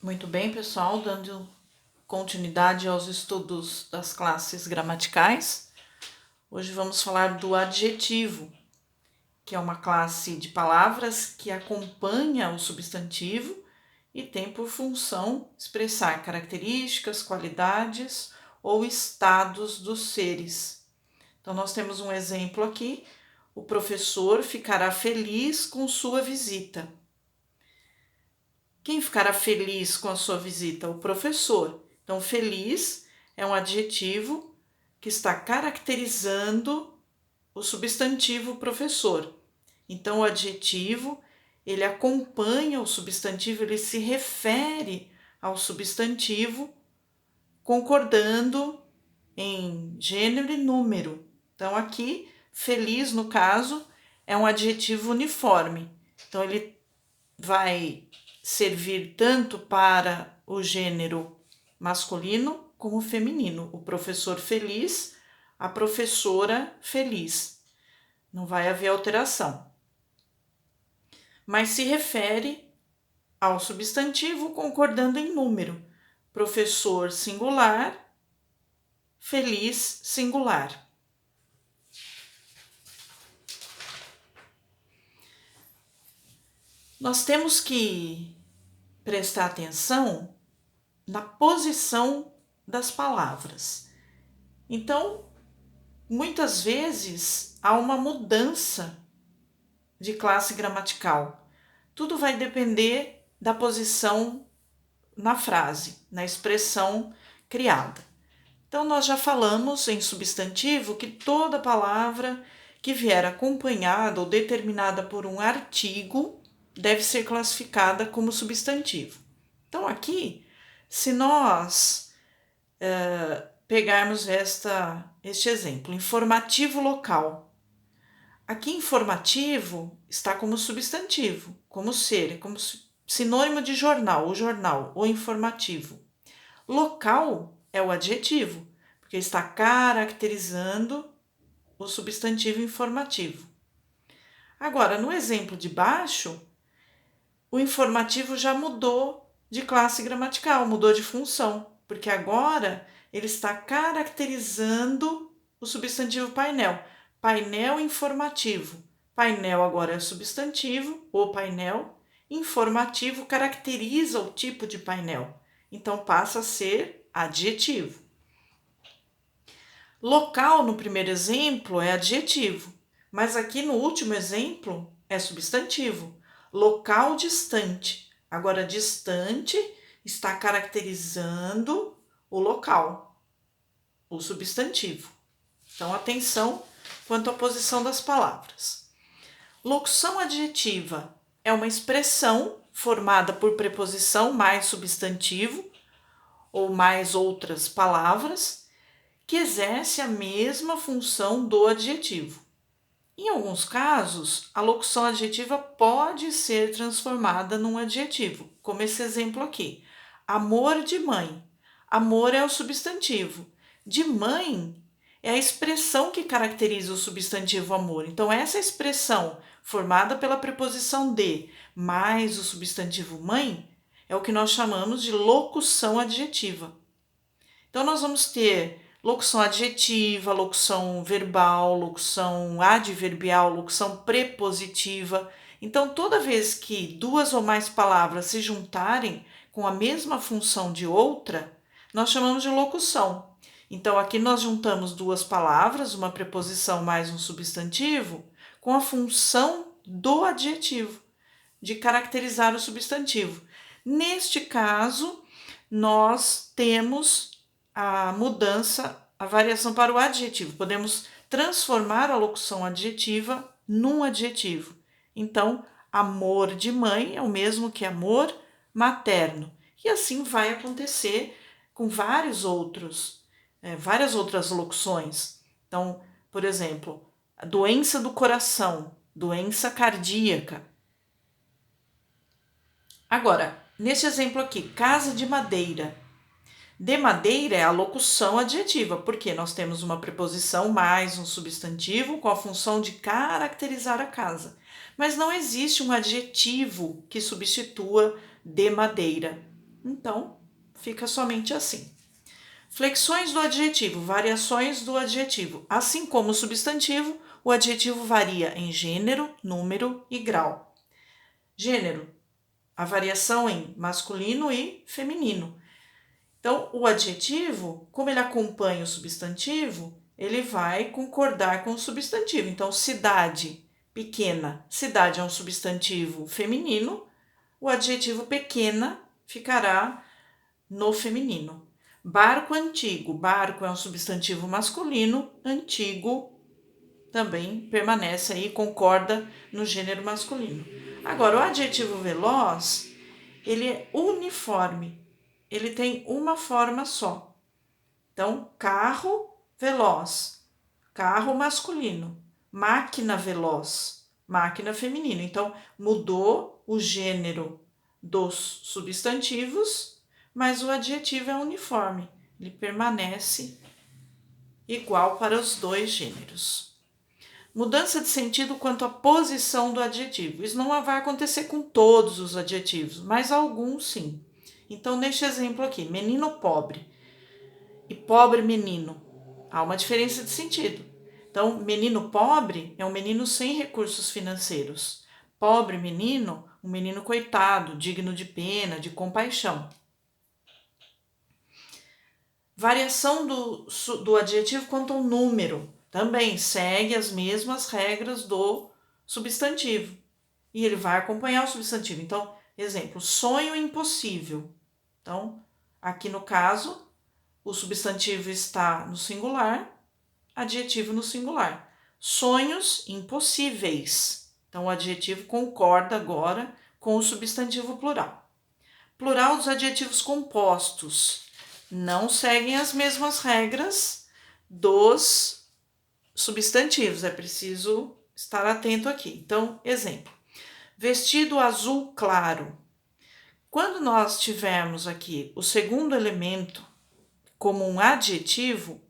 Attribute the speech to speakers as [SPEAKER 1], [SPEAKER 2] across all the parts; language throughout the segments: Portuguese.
[SPEAKER 1] Muito bem, pessoal, dando continuidade aos estudos das classes gramaticais. Hoje vamos falar do adjetivo, que é uma classe de palavras que acompanha o substantivo e tem por função expressar características, qualidades ou estados dos seres. Então, nós temos um exemplo aqui: o professor ficará feliz com sua visita. Quem ficará feliz com a sua visita? O professor. Então, feliz é um adjetivo que está caracterizando o substantivo professor. Então, o adjetivo, ele acompanha o substantivo, ele se refere ao substantivo, concordando em gênero e número. Então, aqui, feliz, no caso, é um adjetivo uniforme. Então, ele vai servir tanto para o gênero masculino como feminino. O professor feliz, a professora feliz. Não vai haver alteração. Mas se refere ao substantivo concordando em número. Professor singular, feliz singular. Nós temos que prestar atenção na posição das palavras. Então, muitas vezes há uma mudança de classe gramatical. Tudo vai depender da posição na frase, na expressão criada. Então, nós já falamos em substantivo que toda palavra que vier acompanhada ou determinada por um artigo deve ser classificada como substantivo. Então, aqui, se nós pegarmos este exemplo, informativo local. Aqui, informativo está como substantivo, como ser, como sinônimo de jornal, o informativo. Local é o adjetivo, porque está caracterizando o substantivo informativo. Agora, no exemplo de baixo, o informativo já mudou de classe gramatical, mudou de função, porque agora ele está caracterizando o substantivo painel. Painel informativo. Painel agora é substantivo, o painel. Informativo caracteriza o tipo de painel. Então passa a ser adjetivo. Local, no primeiro exemplo, é adjetivo, mas aqui no último exemplo é substantivo. Local distante. Agora, distante está caracterizando o local, o substantivo. Então, atenção quanto à posição das palavras. Locução adjetiva é uma expressão formada por preposição mais substantivo ou mais outras palavras que exerce a mesma função do adjetivo. Em alguns casos, a locução adjetiva pode ser transformada num adjetivo, como esse exemplo aqui. Amor de mãe. Amor é o substantivo. De mãe é a expressão que caracteriza o substantivo amor. Então, essa expressão formada pela preposição de mais o substantivo mãe é o que nós chamamos de locução adjetiva. Então, nós vamos ter locução adjetiva, locução verbal, locução adverbial, locução prepositiva. Então, toda vez que duas ou mais palavras se juntarem com a mesma função de outra, nós chamamos de locução. Então, aqui nós juntamos duas palavras, uma preposição mais um substantivo, com a função do adjetivo, de caracterizar o substantivo. Neste caso, nós temos a mudança, a variação para o adjetivo. Podemos transformar a locução adjetiva num adjetivo. Então, amor de mãe é o mesmo que amor materno. E assim vai acontecer com várias outras locuções. Então, por exemplo, a doença do coração, doença cardíaca. Agora, neste exemplo aqui, casa de madeira. De madeira é a locução adjetiva, porque nós temos uma preposição mais um substantivo com a função de caracterizar a casa. Mas não existe um adjetivo que substitua de madeira. Então, fica somente assim. Flexões do adjetivo, variações do adjetivo. Assim como o substantivo, o adjetivo varia em gênero, número e grau. Gênero, a variação em masculino e feminino. Então, o adjetivo, como ele acompanha o substantivo, ele vai concordar com o substantivo. Então, cidade, pequena. Cidade é um substantivo feminino, o adjetivo pequena ficará no feminino. Barco antigo. Barco é um substantivo masculino, antigo também permanece aí, concorda no gênero masculino. Agora, o adjetivo veloz, ele é uniforme, ele tem uma forma só. Então, carro veloz, carro masculino, máquina veloz, máquina feminino. Então, mudou o gênero dos substantivos, mas o adjetivo é uniforme, ele permanece igual para os dois gêneros. Mudança de sentido quanto à posição do adjetivo. Isso não vai acontecer com todos os adjetivos, mas alguns sim. Então, neste exemplo aqui, menino pobre e pobre menino, há uma diferença de sentido. Então, menino pobre é um menino sem recursos financeiros. Pobre menino, um menino coitado, digno de pena, de compaixão. Variação do adjetivo quanto ao número. Também segue as mesmas regras do substantivo. E ele vai acompanhar o substantivo. Então, exemplo, sonho impossível. Então, aqui no caso, o substantivo está no singular, adjetivo no singular. Sonhos impossíveis. Então, o adjetivo concorda agora com o substantivo plural. Plural dos adjetivos compostos. Não seguem as mesmas regras dos substantivos, é preciso estar atento aqui. Então, exemplo, vestido azul claro. Quando nós tivermos aqui o segundo elemento como um adjetivo,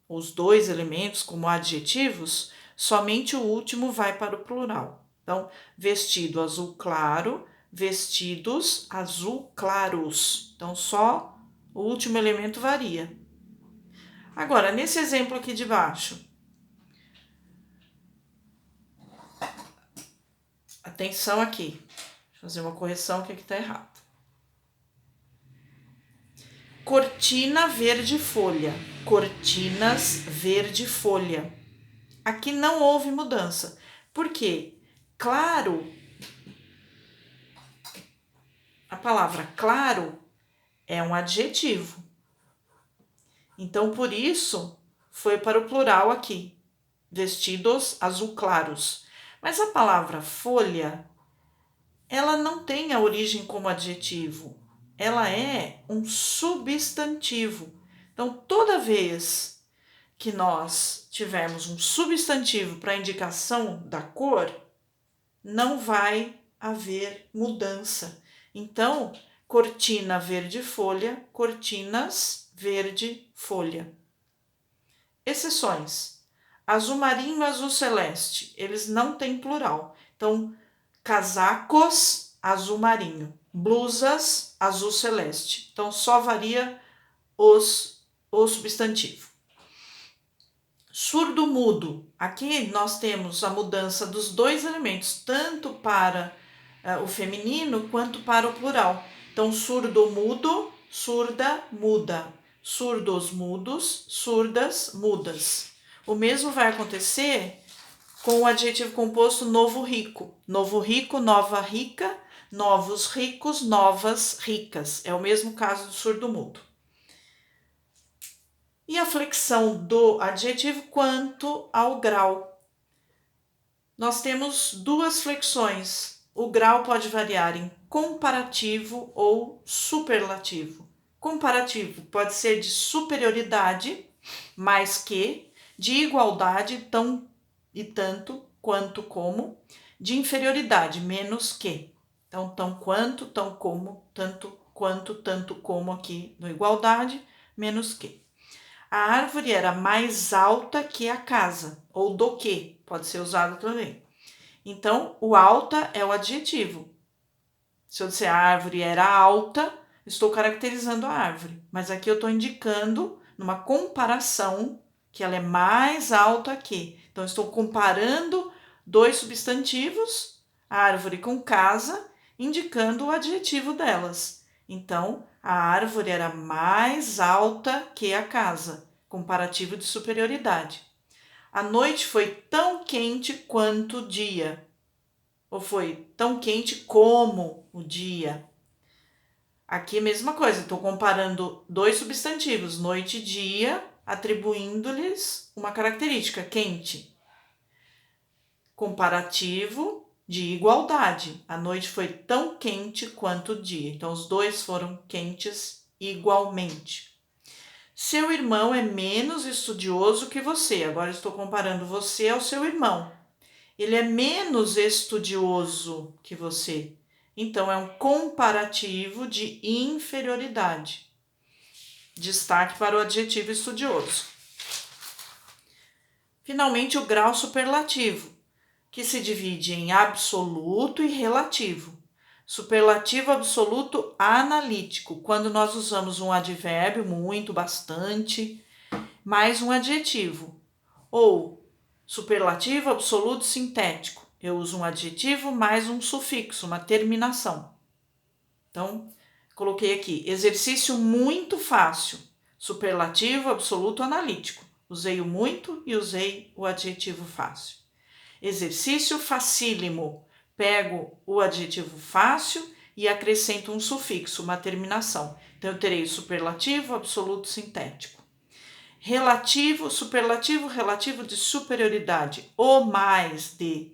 [SPEAKER 1] os dois elementos como adjetivos, somente o último vai para o plural. Então, vestido azul claro, vestidos azul claros. Então, só o último elemento varia. Agora, nesse exemplo aqui de baixo, atenção aqui, deixa eu fazer uma correção que aqui está errado. Cortina verde folha, cortinas verde folha. Aqui não houve mudança. Por quê? Claro, a palavra claro é um adjetivo. Então, por isso, foi para o plural aqui. Vestidos azul claros. Mas a palavra folha, ela não tem a origem como adjetivo. Ela é um substantivo. Então, toda vez que nós tivermos um substantivo para indicação da cor, não vai haver mudança. Então, cortina verde folha, cortinas verde folha. Exceções. Azul marinho, azul celeste. Eles não têm plural. Então, casacos, azul marinho. Blusas, azul celeste. Então, só varia o substantivo. Surdo mudo. Aqui nós temos a mudança dos dois elementos, tanto para o feminino quanto para o plural. Então, surdo mudo, surda, muda. Surdos mudos, surdas, mudas. O mesmo vai acontecer com o adjetivo composto novo rico. Novo rico, nova rica, novos ricos, novas ricas. É o mesmo caso do surdo mudo. E a flexão do adjetivo quanto ao grau. Nós temos duas flexões. O grau pode variar em comparativo ou superlativo. Comparativo pode ser de superioridade, mais que, de igualdade, tão e tanto, quanto como, de inferioridade, menos que. Então, tão quanto, tão como, tanto quanto, tanto como aqui no igualdade, menos que. A árvore era mais alta que a casa, ou do que, pode ser usado também. Então, o alta é o adjetivo. Se eu disser a árvore era alta, estou caracterizando a árvore, mas aqui eu estou indicando numa comparação que ela é mais alta aqui. Então, estou comparando dois substantivos, árvore com casa, indicando o adjetivo delas. Então, a árvore era mais alta que a casa, comparativo de superioridade. A noite foi tão quente quanto o dia, ou foi tão quente como o dia. Aqui a mesma coisa, estou comparando dois substantivos, noite e dia, atribuindo-lhes uma característica, quente. Comparativo de igualdade. A noite foi tão quente quanto o dia. Então, os dois foram quentes igualmente. Seu irmão é menos estudioso que você. Agora estou comparando você ao seu irmão. Ele é menos estudioso que você. Então, é um comparativo de inferioridade. Destaque para o adjetivo estudioso. Finalmente, o grau superlativo, que se divide em absoluto e relativo. Superlativo absoluto analítico, quando nós usamos um advérbio, muito, bastante, mais um adjetivo. Ou superlativo absoluto sintético, eu uso um adjetivo mais um sufixo, uma terminação. Então, coloquei aqui, exercício muito fácil, superlativo absoluto analítico. Usei o muito e usei o adjetivo fácil. Exercício facílimo, pego o adjetivo fácil e acrescento um sufixo, uma terminação. Então, eu terei o superlativo absoluto sintético. Relativo, superlativo relativo de superioridade, o mais de,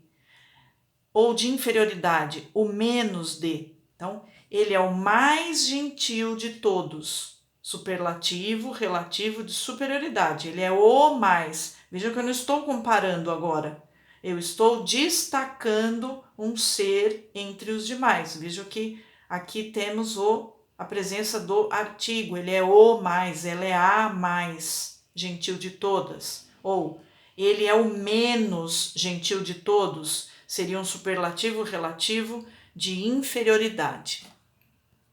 [SPEAKER 1] ou de inferioridade, o menos de. Então, ele é o mais gentil de todos. Superlativo relativo de superioridade, ele é o mais. Veja que eu não estou comparando agora. Eu estou destacando um ser entre os demais. Veja que aqui temos a presença do artigo. Ele é o mais, ela é a mais gentil de todas. Ou ele é o menos gentil de todos. Seria um superlativo relativo de inferioridade.